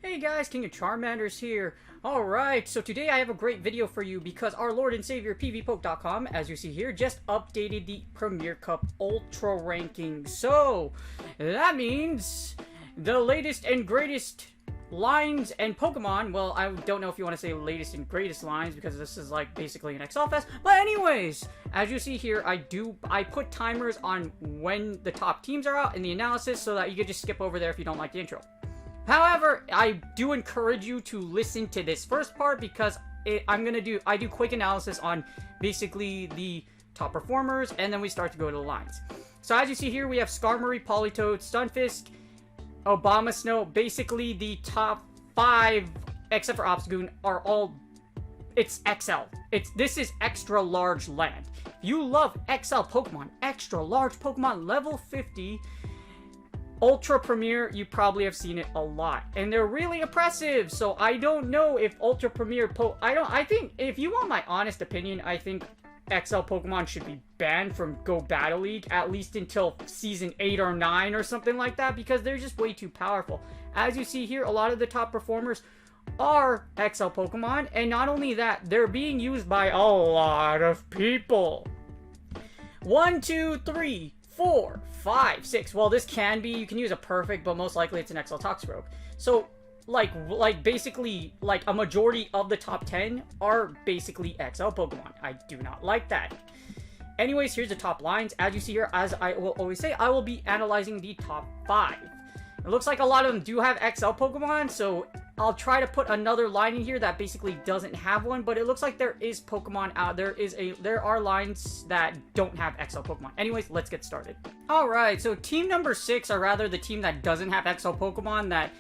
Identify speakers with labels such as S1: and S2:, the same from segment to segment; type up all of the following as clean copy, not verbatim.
S1: Hey guys, King of Charmander's here. Alright, so today I have a great video for you because our Lord and Savior PvPoke.com, as you see here, just updated the Premier Cup Ultra ranking. So, that means the latest and greatest lines and Pokemon, well, I don't know if you want to say latest and greatest lines because this is like basically an Excel fest, but anyways, as you see here, I put timers on when the top teams are out in the analysis so that you can just skip over there if you don't like the intro. However, I do encourage you to listen to this first part because I do quick analysis on basically the top performers, and then we start to go to the lines. So as you see here, we have Skarmory, Politoed, Stunfisk, Obama Snow. Basically, the top 5, except for Obstagoon, are all, it's XL. This is extra large land. If you love XL Pokemon, extra large Pokemon, level 50, Ultra Premier, you probably have seen it a lot, and they're really impressive. So I don't know if Ultra Premier I think, if you want my honest opinion, I think XL Pokemon should be banned from Go Battle League at least until season 8 or 9 or something like that, because they're just way too powerful. As you see here, a lot of the top performers are XL Pokemon, and not only that, they're being used by a lot of people. 1, 2, 3, 4, 5, 6. Well, this can be, you can use a perfect, but most likely it's an XL Toxicroak. So, like basically, like a majority of the top 10 are basically XL Pokemon. I do not like that. Anyways, here's the top lines. As you see here, as I will always say, I will be analyzing the top 5. It looks like a lot of them do have XL Pokemon, so I'll try to put another line in here that basically doesn't have one, but it looks like there is Pokemon out. There are lines that don't have XL Pokemon. Anyways, let's get started. Alright, so team number 6, or rather the team that doesn't have XL Pokemon, that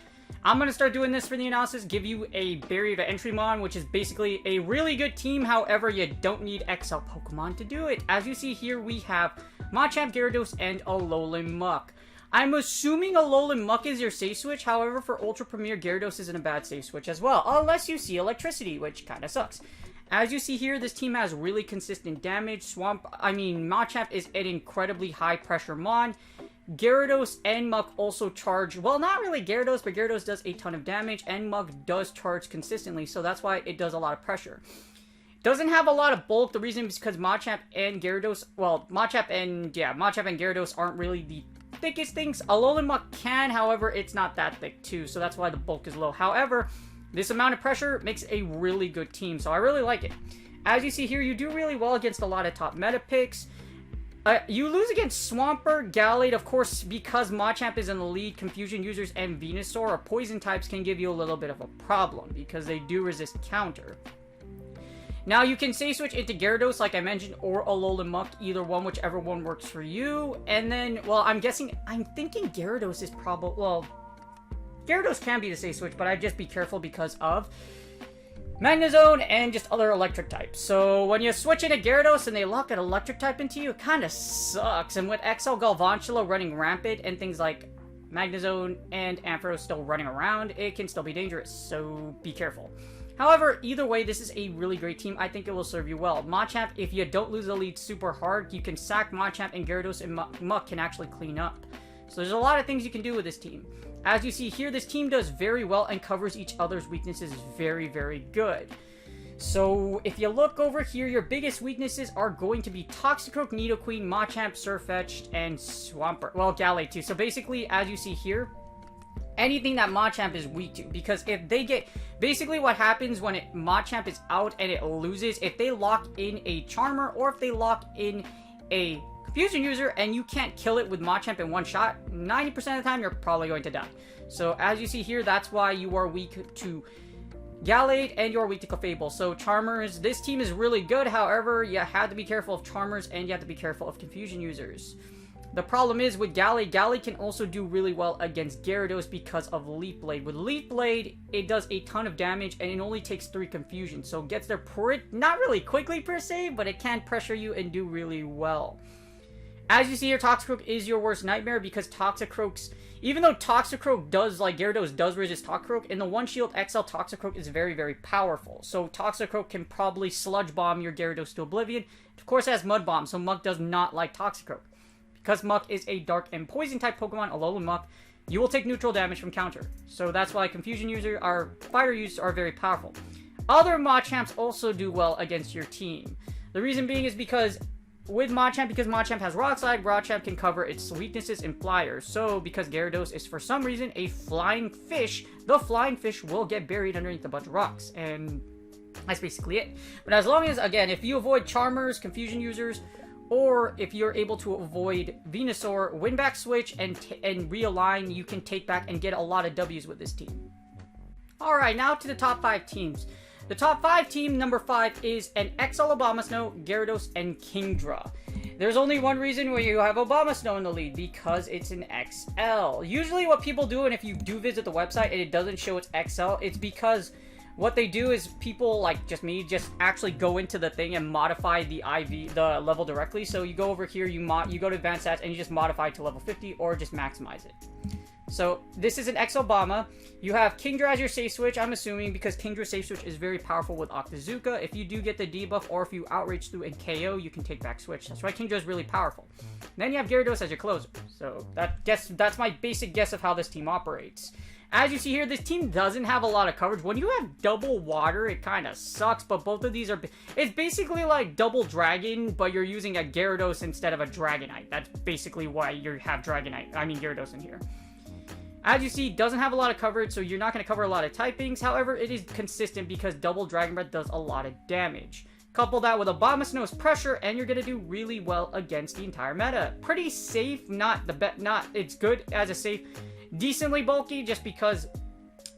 S1: I'm going to start doing this for the analysis, give you a Barrier to Entry Mon, which is basically a really good team. However, you don't need XL Pokemon to do it. As you see here, we have Machamp, Gyarados, and Alolan Muck. I'm assuming Alolan Muck is your safe switch. However, for Ultra Premier, Gyarados isn't a bad safe switch as well, unless you see Electricity, which kind of sucks. As you see here, this team has really consistent damage. Machamp is an incredibly high pressure Mon. Gyarados and Muck also charge, well, not really Gyarados, but Gyarados does a ton of damage, and Muck does charge consistently, so that's why it does a lot of pressure. Doesn't have a lot of bulk. The reason is because Machamp and Gyarados, well, Machamp and Gyarados aren't really the thickest things. Alolan Muck can, however, it's not that thick too, so that's why the bulk is low. However, this amount of pressure makes a really good team, so I really like it. As you see here, you do really well against a lot of top meta picks. You lose against Swampert, Gallade, of course, because Machamp is in the lead. Confusion users and Venusaur or poison types can give you a little bit of a problem because they do resist counter. Now, you can safe switch into Gyarados, like I mentioned, or Alolan Muck, either one, whichever one works for you. And then, well, I'm thinking Gyarados is probably, well, Gyarados can be the safe switch, but I'd just be careful because of Magnezone and just other electric types. So, when you switch into Gyarados and they lock an electric type into you, it kind of sucks. And with XL Galvantula running rampant and things like Magnezone and Ampharos still running around, it can still be dangerous, so be careful. However, either way, this is a really great team. I think it will serve you well. Machamp, if you don't lose the lead super hard, you can sack Machamp, and Gyarados and Muck can actually clean up. So there's a lot of things you can do with this team. As you see here, this team does very well and covers each other's weaknesses very, very good. So if you look over here, your biggest weaknesses are going to be Toxicroak, Nidoqueen, Machamp, Sirfetch'd, and Swampert. Well, Gallade too. So basically, as you see here, anything that Machamp is weak to, because if they get, basically what happens when Machamp is out and it loses, if they lock in a Charmer or if they lock in a Confusion user and you can't kill it with Machamp in one shot, 90% of the time you're probably going to die. So as you see here, that's why you are weak to Gallade and you're weak to Clefable. So Charmers, this team is really good. However, you have to be careful of Charmers and you have to be careful of Confusion users. The problem is with Gallade, Gallade can also do really well against Gyarados because of Leaf Blade. With Leaf Blade, it does a ton of damage and it only takes 3 Confusion. So it gets there not really quickly per se, but it can pressure you and do really well. As you see here, Toxicroak is your worst nightmare because Toxicroak's... Even though Toxicroak does, like Gyarados does resist Toxicroak, in the One Shield XL, Toxicroak is very, very powerful. So Toxicroak can probably Sludge Bomb your Gyarados to oblivion. Of course, it has Mud Bomb, so Muck does not like Toxicroak. Because Muck is a Dark and Poison type Pokemon, Alolan Muck, you will take neutral damage from counter. So that's why Confusion users, our Fighter users, are very powerful. Other Machamps also do well against your team. The reason being is because with Machamp, because Machamp has Rock Slide, Machamp can cover its weaknesses in Flyers. So, because Gyarados is for some reason a flying fish, the flying fish will get buried underneath a bunch of rocks. And that's basically it. But as long as, again, if you avoid Charmers, Confusion users, or if you're able to avoid Venusaur, win back switch, and realign, you can take back and get a lot of W's with this team. Alright, now to the top 5 teams. The top 5 team, number 5, is an XL Abomasnow, Gyarados, and Kingdra. There's only one reason why you have Abomasnow in the lead, because it's an XL. Usually what people do, and if you do visit the website and it doesn't show it's XL, it's because what they do is people, like just me, just actually go into the thing and modify the level directly. So you go over here, you go to advanced stats, and you just modify it to level 50, or just maximize it. So, this is an Exobama. You have Kingdra as your safe switch, I'm assuming, because Kingdra's safe switch is very powerful with Octazooka. If you do get the debuff, or if you outrage through and KO, you can take back switch. That's why Kingdra is really powerful. And then you have Gyarados as your closer. So, that's my basic guess of how this team operates. As you see here, this team doesn't have a lot of coverage. When you have double water, it kind of sucks, but both of these are... It's basically like double dragon, but you're using a Gyarados instead of a Dragonite. That's basically why you have Gyarados in here. As you see, doesn't have a lot of coverage, so you're not going to cover a lot of typings. However, it is consistent because double Dragon Breath does a lot of damage. Couple that with Abomasnow's pressure, and you're going to do really well against the entire meta. Pretty safe, it's good as a safe, decently bulky, just because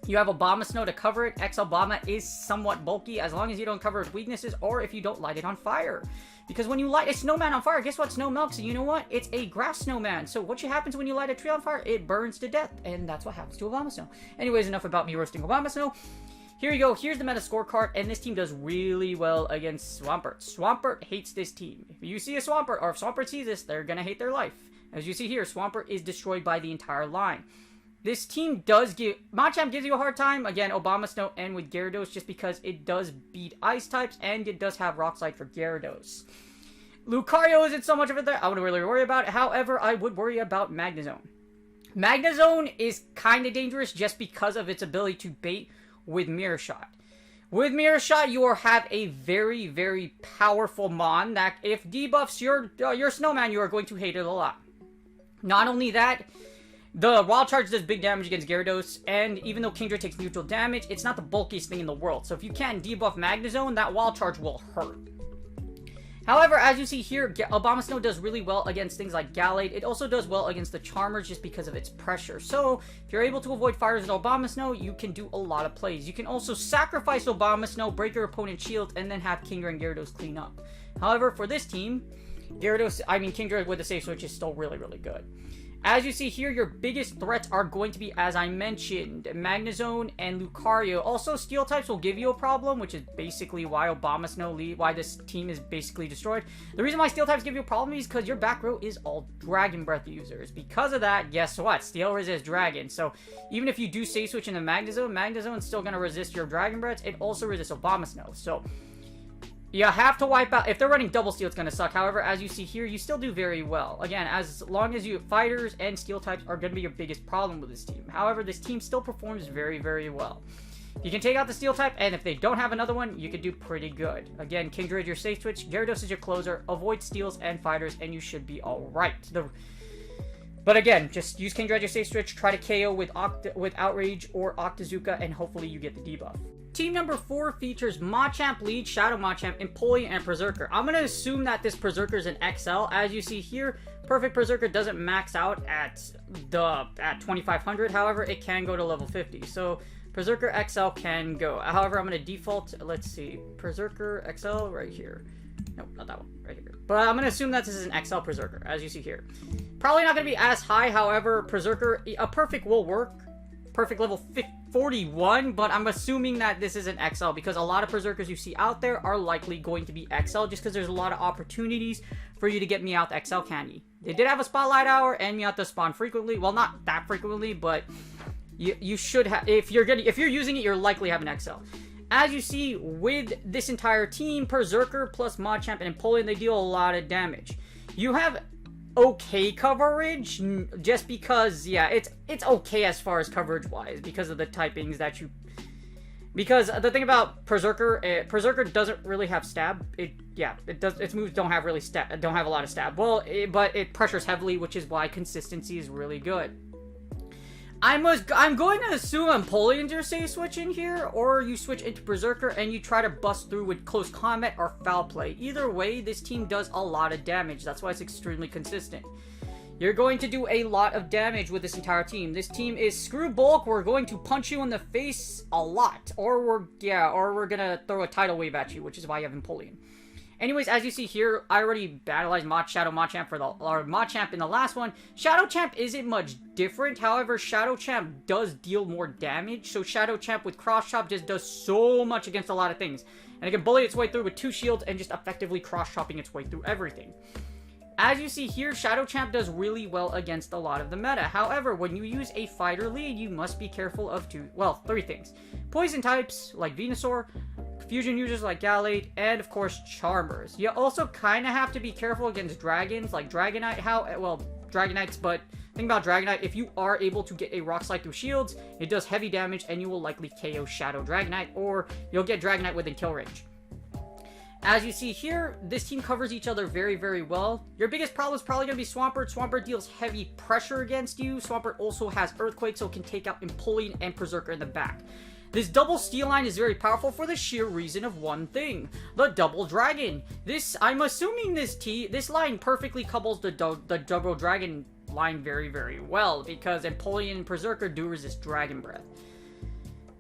S1: you have Abomasnow to cover it. Exobama is somewhat bulky as long as you don't cover its weaknesses, or if you don't light it on fire. Because when you light a snowman on fire, guess what? Snow melts, and you know what? It's a grass snowman. So what happens when you light a tree on fire? It burns to death, and that's what happens to Abomasnow. Anyways, enough about me roasting Abomasnow. Here you go. Here's the meta scorecard, and this team does really well against Swampert. Swampert hates this team. If you see a Swampert, or if Swampert sees this, they're gonna hate their life. As you see here, Swampert is destroyed by the entire line. This team does give... Machamp gives you a hard time. Again, Abomasnow and with Gyarados, just because it does beat Ice types, and it does have Rock Slide for Gyarados. Lucario isn't so much of it there. I wouldn't really worry about it. However, I would worry about Magnezone. Magnezone is kind of dangerous just because of its ability to bait with Mirror Shot. With Mirror Shot, you have a very, very powerful Mon that if debuffs your Snowman, you are going to hate it a lot. Not only that... The Wild Charge does big damage against Gyarados, and even though Kingdra takes neutral damage, it's not the bulkiest thing in the world. So if you can't debuff Magnezone, that Wild Charge will hurt. However, as you see here, Abomasnow does really well against things like Gallade. It also does well against the Charmers just because of its pressure. So, if you're able to avoid fires with Abomasnow, you can do a lot of plays. You can also sacrifice Abomasnow, break your opponent's shield, and then have Kingdra and Gyarados clean up. However, for this team, Kingdra with the safe switch is still really, really good. As you see here, your biggest threats are going to be, as I mentioned, Magnezone and Lucario. Also, Steel types will give you a problem, which is basically why why this team is basically destroyed. The reason why Steel types give you a problem is because your back row is all Dragon Breath users. Because of that, guess what? Steel resists Dragon. So, even if you do safe switch into Magnezone, Magnezone's still going to resist your Dragon Breaths. It also resists Abomasnow. So, you have to wipe out... If they're running double steel, it's going to suck. However, as you see here, you still do very well. Again, as long as you... Fighters and steel types are going to be your biggest problem with this team. However, this team still performs very, very well. You can take out the steel type, and if they don't have another one, you can do pretty good. Again, Kingdra is your safe switch, Gyarados is your closer, avoid steals and fighters, and you should be alright. But again, just use Kingdra as your safe switch, try to KO with Outrage or Octazooka, and hopefully you get the debuff. Team number 4 features Machamp, Lead, Shadow Machamp, Empoleon, and Berserker. I'm going to assume that this Berserker is an XL. As you see here, Perfect Berserker doesn't max out at 2500. However, it can go to level 50. So, Berserker XL can go. However, I'm going to default, let's see, Berserker XL right here. Nope, not that one, right here. But I'm going to assume that this is an XL Berserker, as you see here. Probably not going to be as high, however, Berserker, a Perfect will work. Perfect level 41, but I'm assuming that this is an XL because a lot of Berserkers you see out there are likely going to be XL just because there's a lot of opportunities for you to get Meowth XL candy. They did have a Spotlight Hour, and you have to spawn frequently. Well, not that frequently, but you should have. If you're using it, you're likely having XL. As you see with this entire team, Berserker plus Machamp and Empoleon, they deal a lot of damage. You have okay coverage, just because, yeah, it's okay as far as coverage wise because of the typings that you. Because the thing about Berserker, Berserker doesn't really have stab. Its moves don't have a lot of stab. Well, but it pressures heavily, which is why consistency is really good. I'm going to assume Empoleon's your safe switch in here, or you switch into Berserker and you try to bust through with close combat or foul play. Either way, this team does a lot of damage. That's why it's extremely consistent. You're going to do a lot of damage with this entire team. This team is screw bulk. We're going to punch you in the face a lot, or we're gonna throw a tidal wave at you, which is why you have Empoleon. Anyways, as you see here, I already battleized Shadow Machamp in the last one. Shadow Champ isn't much different. However, Shadow Champ does deal more damage. So Shadow Champ with Cross Chop just does so much against a lot of things. And it can bully its way through with 2 shields and just effectively cross chopping its way through everything. As you see here, Shadow Champ does really well against a lot of the meta. However, when you use a fighter lead, you must be careful of 3 things. Poison types like Venusaur, fusion users like Gallade, and of course Charmers. You also kind of have to be careful against dragons like Dragonite. Dragonites, but think about Dragonite, if you are able to get a Rock Slide through shields, it does heavy damage and you will likely KO Shadow Dragonite, or you'll get Dragonite within kill range. As you see here, this team covers each other very, very well. Your biggest problem is probably going to be Swampert. Swampert deals heavy pressure against you. Swampert also has Earthquake, so it can take out Empoleon and Berserker in the back. This double steel line is very powerful for the sheer reason of one thing: the double dragon. I'm assuming this line perfectly couples the double dragon line very, very well, because Empoleon and Berserker do resist Dragon Breath.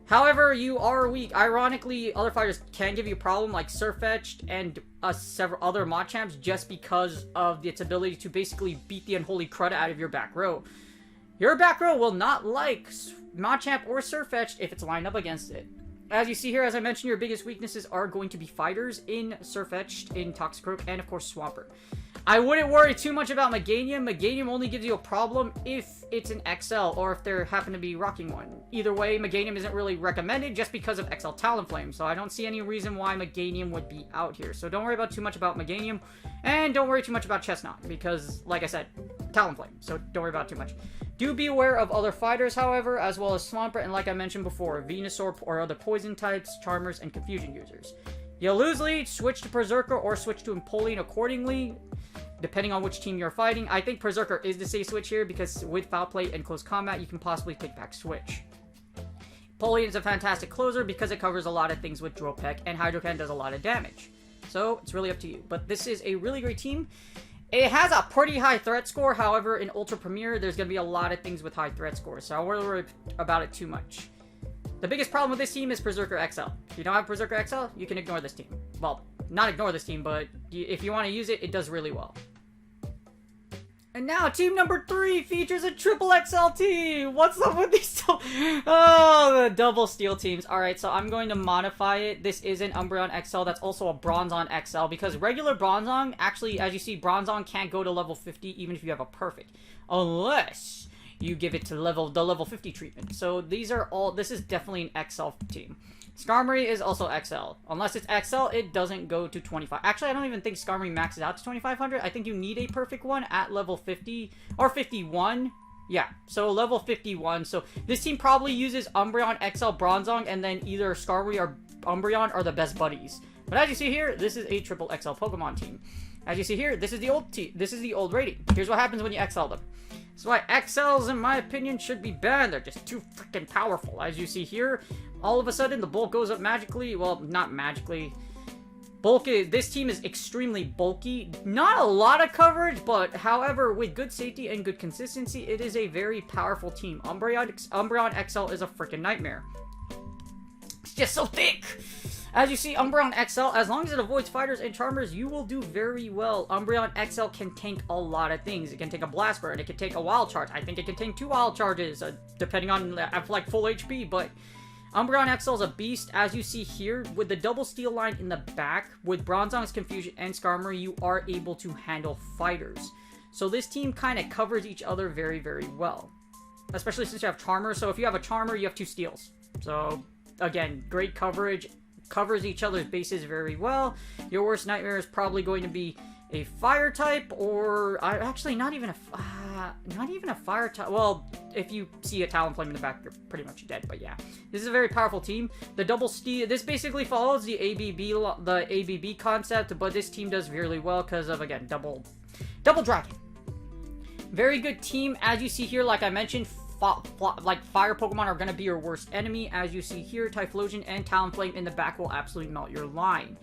S1: However, you are weak. Ironically, other fighters can give you a problem, like Sirfetch'd and several other Machamps, just because of its ability to basically beat the unholy crud out of your back row. Your back row will not like Machamp or Sirfetch'd if it's lined up against it. As you see here, as I mentioned, your biggest weaknesses are going to be fighters in Sirfetch'd, in Toxicroak, and of course Swampert. I wouldn't worry too much about Meganium. Meganium only gives you a problem if it's an XL, or if there happen to be rocking one. Either way, Meganium isn't really recommended just because of XL Talonflame, so I don't see any reason why Meganium would be out here. So don't worry too much about Meganium, and don't worry too much about Chestnut, because, like I said, Talonflame, so don't worry about it too much. Do be aware of other fighters, however, as well as Swampert, and like I mentioned before, Venusaur or other poison types, Charmers, and Confusion users. You lose lead, switch to Berserker, or switch to Empoleon accordingly, depending on which team you're fighting. I think Berserker is the safe switch here, because with Foul Play and Close Combat, you can possibly take back Switch. Empoleon is a fantastic closer because it covers a lot of things with Drill Peck, and Hydro-Can does a lot of damage. So, it's really up to you. But this is a really great team. It has a pretty high threat score. However, in Ultra Premier, there's going to be a lot of things with high threat scores, so I won't worry about it too much. The biggest problem with this team is Berserker XL. If you don't have Berserker XL, you can ignore this team. Well, not ignore this team, but if you want to use it, it does really well. And now, team number 3 features a triple XL team! What's up with these Oh, the double steel teams. Alright, so I'm going to modify it. This is an Umbreon XL that's also a Bronzong XL, because regular Bronzong, actually, as you see, Bronzong can't go to level 50 even if you have a perfect. Unless you give it to the level 50 treatment. So this is definitely an XL team. Skarmory is also XL. Unless it's XL, it doesn't go to 25. Actually, I don't even think Skarmory maxes out to 2500. I think you need a perfect one at level 50 or 51. Yeah, so level 51. So this team probably uses Umbreon XL Bronzong, and then either Skarmory or Umbreon are the best buddies. But as you see here, this is a triple XL Pokemon team. As you see here, this is the old rating. Here's what happens when you XL them. That's why XLs, in my opinion, should be banned. They're just too freaking powerful. As you see here, all of a sudden, the bulk goes up magically. Well, not magically. This team is extremely bulky. Not a lot of coverage, but however, with good safety and good consistency, it is a very powerful team. Umbreon XL is a freaking nightmare. It's just so thick. As you see, Umbreon XL, as long as it avoids fighters and charmers, you will do very well. Umbreon XL can tank a lot of things. It can take a Blast Bird, it can take a Wild Charge. I think it can tank 2 Wild Charges, depending on, like, full HP, but Umbreon XL is a beast. As you see here, with the double steel line in the back, with Bronzong's Confusion and Skarmory, you are able to handle fighters. So this team kind of covers each other very, very well. Especially since you have Charmer. So if you have a Charmer, you have 2 steals. So, again, great coverage. Covers each other's bases very well. Your worst nightmare is probably going to be a fire type, or actually not even a fire type. Well, if you see a Talonflame in the back, you're pretty much dead. But yeah, this is a very powerful team. The double steal. This basically follows the ABB concept, but this team does really well because of, again, double dragon. Very good team. As you see here, like I mentioned, like fire Pokemon are going to be your worst enemy. As you see here, Typhlosion and Talonflame in the back will absolutely melt your line.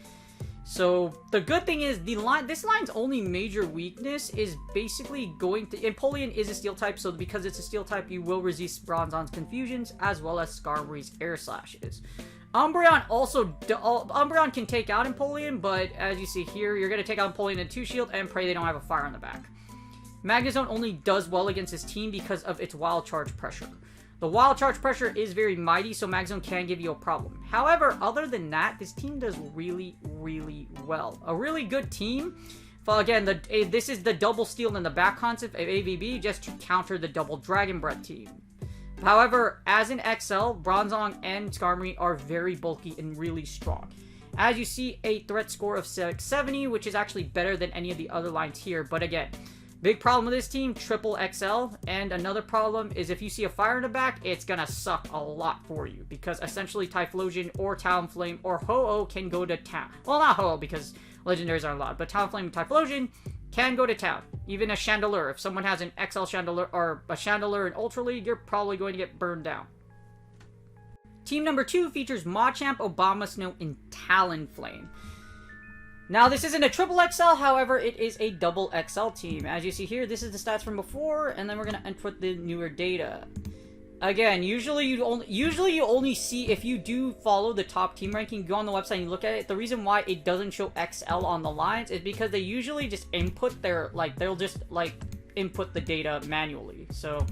S1: So the good thing is this line's only major weakness is basically going to... Empoleon is a steel type, so because it's a steel type, you will resist Bronzon's confusions as well as Skarmory's air slashes. Umbreon Umbreon can take out Empoleon, but as you see here, you're going to take out Empoleon in 2 shield and pray they don't have a fire on the back. Magnezone only does well against this team because of its wild charge pressure. The wild charge pressure is very mighty, so Magnezone can give you a problem. However, other than that, this team does really, really well. A really good team. Well, again, this is the double steal in the back concept of AVB just to counter the double Dragon Breath team. However, as an XL, Bronzong and Skarmory are very bulky and really strong. As you see, a threat score of 670, which is actually better than any of the other lines here. But again, big problem with this team, triple XL, and another problem is if you see a fire in the back, it's gonna suck a lot for you, because essentially Typhlosion or Talonflame or Ho-Oh can go to town. Well, not Ho-Oh, because legendaries aren't allowed, but Talonflame and Typhlosion can go to town. Even a Chandelure, if someone has an XL Chandelure, or a Chandelure in Ultra League, you're probably going to get burned down. Team number 2 features Machamp, Abomasnow, and Talonflame. Now, this isn't a triple XL, however, it is a double XL team. As you see here, this is the stats from before, and then we're going to input the newer data. Again, usually you only see, if you do follow the top team ranking, go on the website and you look at it, the reason why it doesn't show XL on the lines is because they usually just input they'll just, input the data manually. So,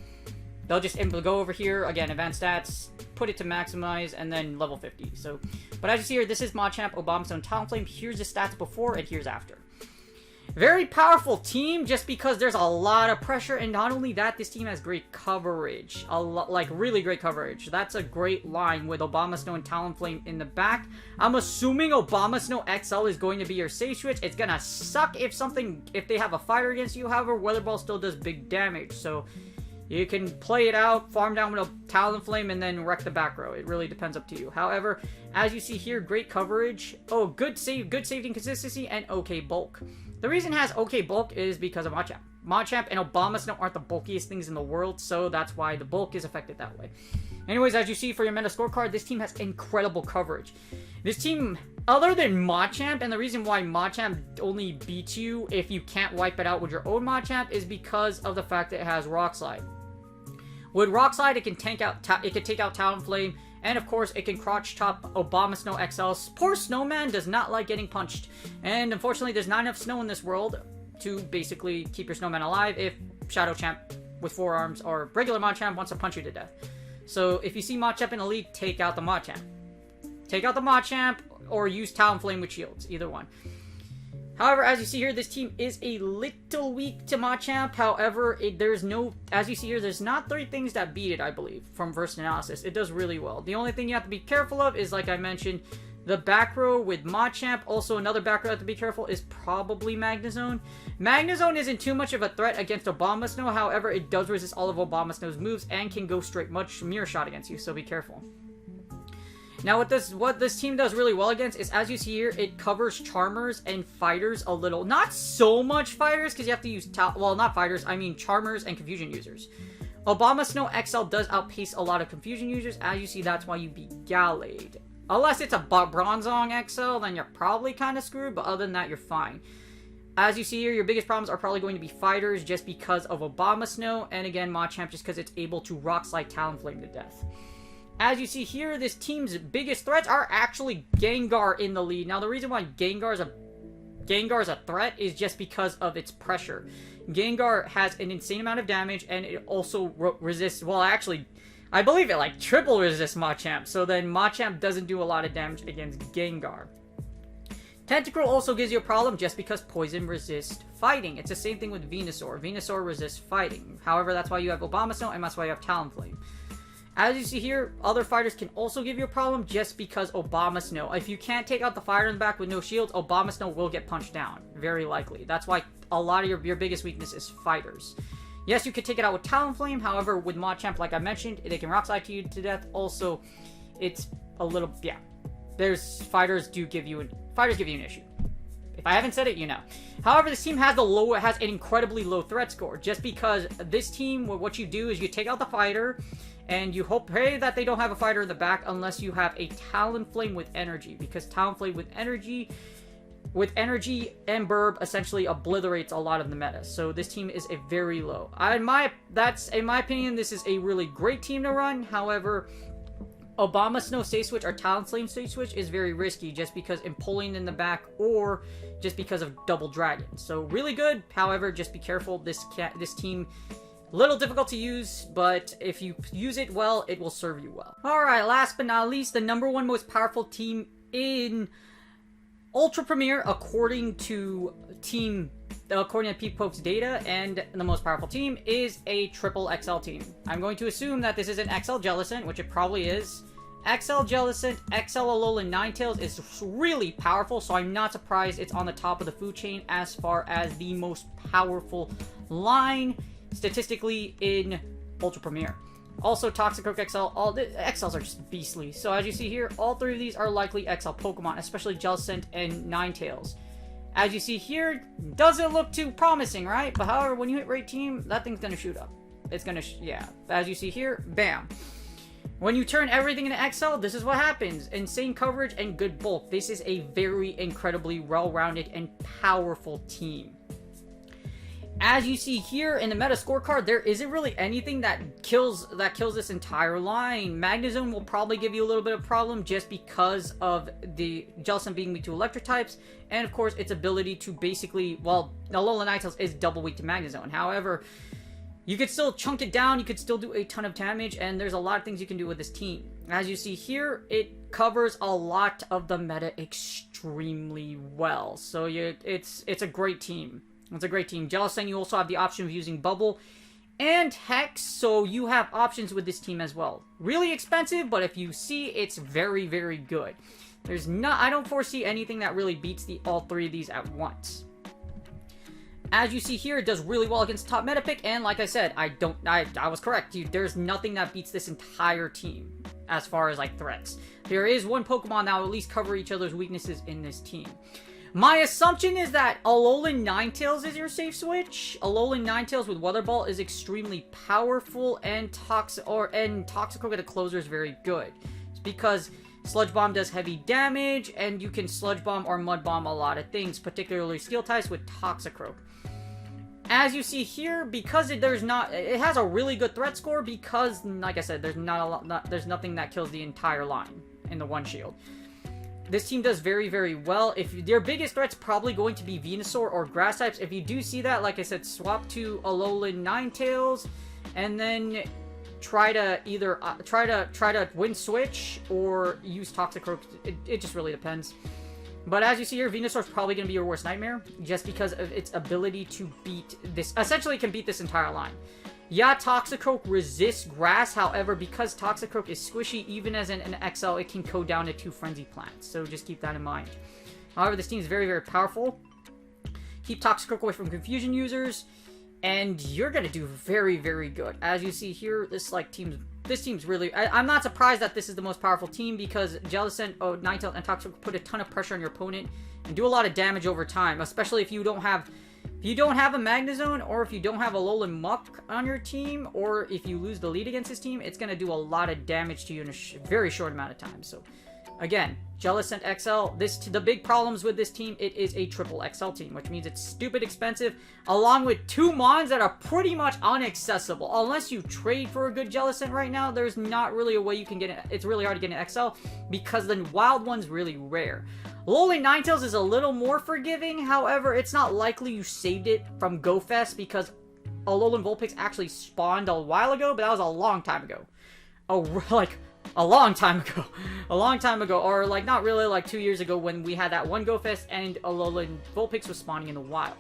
S1: they'll just go over here, again, advanced stats, put it to maximize, and then level 50. So, but as you see here, this is Machamp, Abomasnow, and Talonflame. Here's the stats before, and here's after. Very powerful team, just because there's a lot of pressure, and not only that, this team has great coverage. Really great coverage. That's a great line with Abomasnow and Talonflame in the back. I'm assuming Abomasnow XL is going to be your safe switch. It's gonna suck if they have a fighter against you. However, Weather Ball still does big damage, so you can play it out, farm down with a Talonflame, and then wreck the back row. It really depends up to you. However, as you see here, great coverage. Oh, good safety and consistency, and okay bulk. The reason it has okay bulk is because of Machamp. Machamp and Abomasnow aren't the bulkiest things in the world, so that's why the bulk is affected that way. Anyways, as you see for your meta scorecard, this team has incredible coverage. This team, other than Machamp, and the reason why Machamp only beats you if you can't wipe it out with your own Machamp is because of the fact that it has Rock Slide. With Rock Slide, it can take out Talonflame, and of course, it can crotch top Abomasnow XL. Poor Snowman does not like getting punched, and unfortunately, there's not enough snow in this world to basically keep your Snowman alive if Shadow Champ with 4 arms or regular Machamp wants to punch you to death. So if you see Machamp in Elite, take out the Machamp. Take out the Machamp, or use Talonflame with shields, either one. However, as you see here, this team is a little weak to Machamp. However, as you see here, there's not 3 things that beat it, I believe, from Verse Analysis. It does really well. The only thing you have to be careful of is, like I mentioned, the back row with Machamp. Also, another back row you have to be careful is probably Magnezone. Magnezone isn't too much of a threat against Abomasnow. However, it does resist all of Abomasnow's moves and can go straight Mirror Shot against you, so be careful. Now, what this team does really well against is, as you see here, it covers Charmers and Fighters a little. Not so much Fighters, because you have to use... well, not Fighters, I mean Charmers and Confusion users. Abomasnow XL does outpace a lot of Confusion users. As you see, that's why you beat Gallade. Unless it's a Bronzong XL, then you're probably kind of screwed, but other than that, you're fine. As you see here, your biggest problems are probably going to be Fighters, just because of Abomasnow, and again, Machamp, just because it's able to Rock Slide Talonflame to death. As you see here, this team's biggest threats are actually Gengar in the lead. Now, the reason why Gengar's a threat is just because of its pressure. Gengar has an insane amount of damage, and it also resists... Well, actually, I believe it, triple resists Machamp. So then Machamp doesn't do a lot of damage against Gengar. Tentacruel also gives you a problem just because poison resists fighting. It's the same thing with Venusaur. Venusaur resists fighting. However, that's why you have Abomasnow, and that's why you have Talonflame. As you see here, other fighters can also give you a problem just because Abomasnow. If you can't take out the fighter in the back with no shields, Abomasnow will get punched down. Very likely. That's why a lot of your biggest weakness is fighters. Yes, you could take it out with Talonflame. However, with Machamp, like I mentioned, they can Rock Slide to you to death. Also, it's a little, yeah. Fighters give you an issue. If I haven't said it, you know. However, this team has an incredibly low threat score. Just because this team, what you do is you take out the fighter, and you pray that they don't have a fighter in the back unless you have a Talonflame with energy. Because Talonflame with energy and Burb essentially obliterates a lot of the meta. So this team is a very low. In my opinion, this is a really great team to run. However, Abomasnow Safe Switch or Talonflame Safe Switch is very risky just because Empoleon in the back or just because of Double Dragon. So really good. However, just be careful. This team, little difficult to use, but if you use it well, it will serve you well. Alright, last but not least, the #1 most powerful team in Ultra Premier according to PvPoke's data, and the most powerful team is a triple XL team. I'm going to assume that this is an XL Jellicent, which it probably is. XL Jellicent, XL Alolan Ninetales is really powerful, so I'm not surprised it's on the top of the food chain as far as the most powerful line statistically in Ultra Premier. Also, Toxicroak XL, all the XLs are just beastly. So as you see here, all three of these are likely XL Pokemon, especially Jellicent and Ninetales. As you see here, doesn't look too promising, right? But however, when you hit rate team, that thing's gonna shoot up. It's gonna, yeah. As you see here, bam. When you turn everything into XL, this is what happens. Insane coverage and good bulk. This is a very incredibly well-rounded and powerful team. As you see here in the meta scorecard, there isn't really anything that kills this entire line. Magnezone will probably give you a little bit of problem just because of the Jellicent being weak to electric types, and of course its ability to basically, well, Alolan Ninetales is double weak to Magnezone. However, you could still chunk it down, you could still do a ton of damage, and there's a lot of things you can do with this team. As you see here, it covers a lot of the meta extremely well. So it's a great team. It's a great team. Jellicent, you also have the option of using Bubble and Hex, so you have options with this team as well. Really expensive, but if you see, it's very, very good. I don't foresee anything that really beats all three of these at once. As you see here, it does really well against top meta pick, and like I said, I was correct. There's nothing that beats this entire team as far as like threats. There is one Pokemon that will at least cover each other's weaknesses in this team. My assumption is that Alolan Ninetales is your safe switch. Alolan Ninetales with Weather Ball is extremely powerful, and Toxicroak at a closer is very good. It's because Sludge Bomb does heavy damage, and you can Sludge Bomb or Mud Bomb a lot of things, particularly Steel types with Toxicroak. As you see here, because it has a really good threat score because, like I said, there's nothing that kills the entire line in the one shield. This team does very, very well. If your biggest threat's probably going to be Venusaur or Grass types. If you do see that, like I said, swap to Alolan Ninetales, and then try to either try to win switch or use Toxicroak. It just really depends. But as you see here, Venusaur's probably going to be your worst nightmare, just because of its ability to beat this. Essentially, it can beat this entire line. Yeah, Toxicroak resists grass, however, because Toxicroak is squishy, even as an XL, it can go down to 2 Frenzy Plants, so just keep that in mind. However, this team is very, very powerful. Keep Toxicroak away from Confusion users, and you're going to do very, very good. As you see here, this team's really... I'm not surprised that this is the most powerful team, because Jellicent, Ninetales, and Toxicroak put a ton of pressure on your opponent, and do a lot of damage over time, especially if you don't have... If you don't have a Magnezone, or if you don't have a Alolan Muck on your team, or if you lose the lead against this team, it's going to do a lot of damage to you in a very short amount of time. So, again, Jellicent XL, the big problems with this team, it is a triple XL team, which means it's stupid expensive, along with 2 Mons that are pretty much inaccessible. Unless you trade for a good Jellicent right now, there's not really a way you can get it. It's really hard to get an XL, because the wild one's really rare. Alolan Ninetales is a little more forgiving, however, it's not likely you saved it from GoFest, because Alolan Vulpix actually spawned a while ago, but that was a long time ago. a long time ago. A long time ago, or like not really, like 2 years ago when we had that one Go Fest and Alolan Vulpix was spawning in the wild.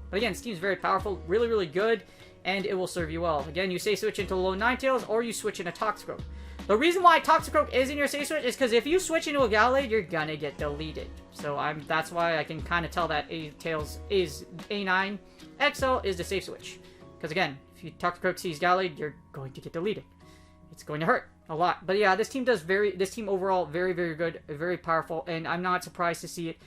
S1: But again, this team's very powerful, really, really good, and it will serve you well. Again, you say switch into Low Ninetales or you switch into Toxicroak. The reason why Toxicroak is in your safe switch is because if you switch into a Gallade, you're gonna get deleted. So that's why I can kind of tell that Tails is A9. XL is the safe switch. Because again, if you Toxicroak sees Gallade, you're going to get deleted. It's going to hurt a lot. But yeah, this team overall very, very good, very powerful, and I'm not surprised to see it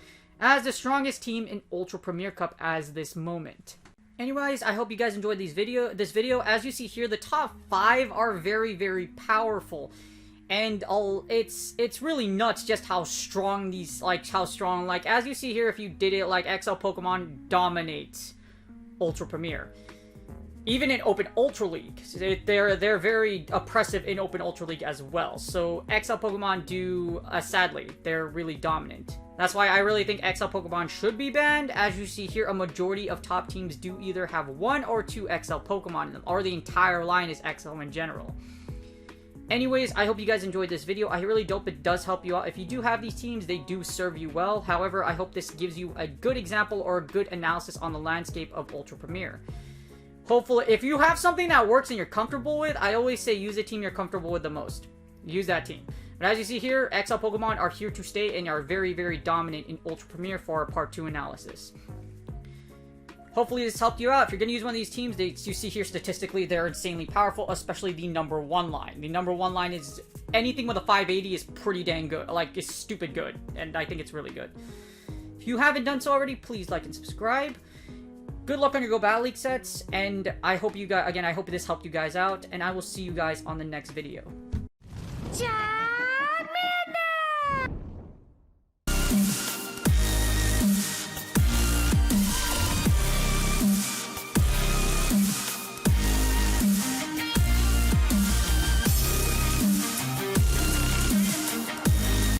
S1: as the strongest team in Ultra Premier Cup as this moment. Anyways, I hope you guys enjoyed this video. As you see here, the top 5 are very, very powerful. And it's really nuts just how strong these, like, as you see here, if you did it, like, XL Pokemon dominates Ultra Premier. Even in Open Ultra League, they're very oppressive in Open Ultra League as well. So XL Pokemon do, sadly, they're really dominant. That's why I really think XL Pokemon should be banned. As you see here, a majority of top teams do either have 1 or 2 XL Pokemon in them, or the entire line is XL in general. Anyways, I hope you guys enjoyed this video. I really hope it does help you out. If you do have these teams, they do serve you well. However, I hope this gives you a good example or a good analysis on the landscape of Ultra Premier. Hopefully, if you have something that works and you're comfortable with, I always say use a team you're comfortable with the most. Use that team. But as you see here, XL Pokemon are here to stay and are very, very dominant in Ultra Premier for our Part 2 analysis. Hopefully this helped you out. If you're going to use one of these teams, you see here statistically they're insanely powerful, especially the number 1 line. The number 1 line is anything with a 580 is pretty dang good. Like, it's stupid good, and I think it's really good. If you haven't done so already, please like and subscribe. Good luck on your Go Battle League sets, and I hope you guys, again, I hope this helped you guys out, and I will see you guys on the next video.
S2: Ciao!